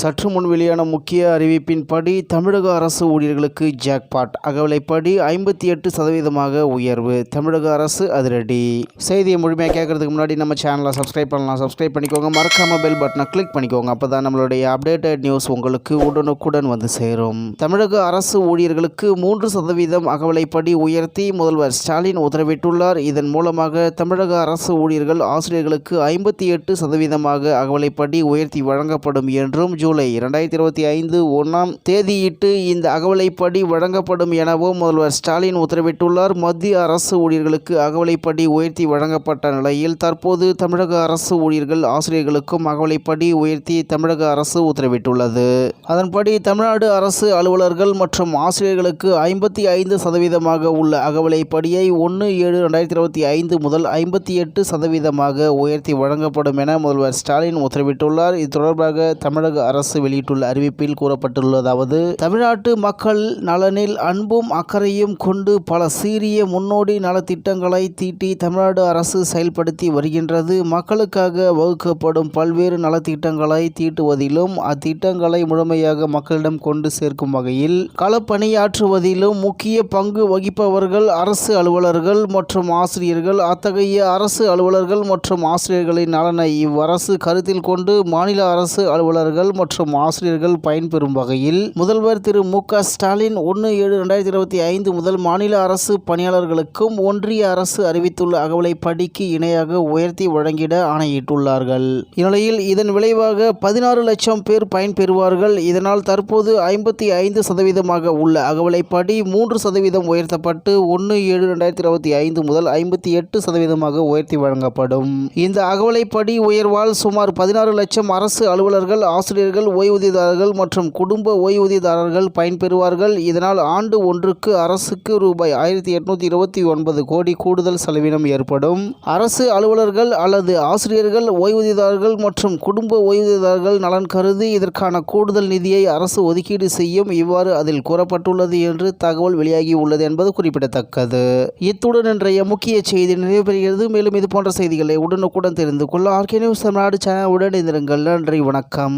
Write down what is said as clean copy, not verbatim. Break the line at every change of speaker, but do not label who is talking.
சற்று முன் வெளியான முக்கிய அறிவிப்பின்படி தமிழக அரசு ஊழியர்களுக்கு ஜாக்பாட். அகவிலைப்படி 58% உயர்வு. தமிழக அரசு அதிரடி. செய்தியை முழுமையாக கேட்கறதுக்கு முன்னாடி நம்ம சேனலை சப்ஸ்கிரைப் பண்ணலாம். சப்ஸ்கிரைப் பண்ணிக்கோங்க. மறக்காம பெல் பட்டனை கிளிக் பண்ணிக்கோங்க. அப்பதான் நம்மளுடைய அப்டேட்டட் நியூஸ் உங்களுக்கு உடனுக்குடன் வந்து சேரும். தமிழக அரசு ஊழியர்களுக்கு 3% அகவிலைப்படி உயர்த்தி முதல்வர் ஸ்டாலின் உத்தரவிட்டுள்ளார். இதன் மூலமாக தமிழக அரசு ஊழியர்கள் ஆசிரியர்களுக்கு 58% அகவிலைப்படி உயர்த்தி வழங்கப்படும் என்றும் ஜூலை 2025 1ஆம் தேதியிட்டு இந்த அகவிலைப்படி வழங்கப்படும் எனவும் முதல்வர் ஸ்டாலின் உத்தரவிட்டுள்ளார். மத்திய அரசு ஊழியர்களுக்கு அகவிலைப்படி உயர்த்தி வழங்கப்பட்ட நிலையில் தற்போது தமிழக அரசு ஊழியர்கள் ஆசிரியர்களுக்கும் அகவிலைப்படி உயர்த்தி தமிழக அரசு உத்தரவிட்டுள்ளது. அதன்படி தமிழ்நாடு அரசு அலுவலர்கள் மற்றும் ஆசிரியர்களுக்கு 55% உள்ள அகவிலைப்படியை 1/7/2025 முதல் 58% உயர்த்தி வழங்கப்படும் என முதல்வர் ஸ்டாலின் உத்தரவிட்டுள்ளார். இது தொடர்பாக தமிழக அரசு வெளியிட்டுள்ள அறிவிப்பில் கூறப்பட்டுள்ளதாவது: தமிழ்நாட்டு மக்கள் நலனில் அன்பும் அக்கறையும் கொண்டு பல சீரிய முன்னோடி நலத்திட்டங்களை தீட்டி தமிழ்நாடு அரசு செயல்படுத்தி வருகின்றது. மக்களுக்காக வகுக்கப்படும் பல்வேறு நலத்திட்டங்களை தீட்டுவதிலும் அத்திட்டங்களை முழுமையாக மக்களிடம் கொண்டு சேர்க்கும் வகையில் களப்பணியாற்றுவதிலும் முக்கிய பங்கு வகிப்பவர்கள் அரசு அலுவலர்கள் மற்றும் ஆசிரியர்கள். அத்தகைய அரசு அலுவலர்கள் மற்றும் ஆசிரியர்களின் நலனை இவ்வரசு கருத்தில் கொண்டு மாநில அரசு அலுவலர்கள் மற்றும் ஆசிரியர்கள் பயன்பெறும் வகையில் முதல்வர் திரு மு.க. ஸ்டாலின் 1/7/2025 முதல் மாநில அரசு பணியாளர்களுக்கும் ஒன்றிய அரசு அறிவித்துள்ள அகவிலைப்படிக்கு இணையாக உயர்த்தி வழங்கிட ஆணையிட்டுள்ளார்கள். இந்நிலையில் இதன் விளைவாக 16 லட்சம் பேர் பயன்பெறுவார்கள். இதனால் தற்போது 55% உள்ள அகவிலைப்படி 3% உயர்த்தப்பட்டு 1/7/2025 முதல் 58% உயர்த்தி வழங்கப்படும். இந்த அகவிலைப்படி உயர்வால் சுமார் 16 லட்சம் அரசு அலுவலர்கள், ஆசிரியர்கள், ஓய்வூதியதாரர்கள் மற்றும் குடும்ப ஓய்வூதியதாரர்கள் பயன்பெறுவார்கள். இதனால் ஆண்டு ஒன்றுக்கு அரசுக்கு ரூபாய் 1829 கோடி கூடுதல் செலவினம் ஏற்படும். அரசு அலுவலர்கள் அல்லது ஆசிரியர்கள், ஓய்வூதியதாரர்கள் மற்றும் குடும்ப ஓய்வூதியதாரர்கள் நலன் கருதி இதற்கான கூடுதல் நிதியை அரசு ஒதுக்கீடு செய்யும். இவ்வாறு அதில் கூறப்பட்டுள்ளது என்று தகவல் வெளியாகி உள்ளது என்பது குறிப்பிடத்தக்கது. இத்துடன் இன்றைய முக்கிய செய்தி நிறைவு பெறுகிறது. மேலும் இது போன்ற செய்திகளை உடனுக்குடன் தெரிந்து கொள்ள ஆர்கே நியூஸ் தமிழ்நாடு சேனல் உடன் இருந்திருங்கள். நன்றி, வணக்கம்.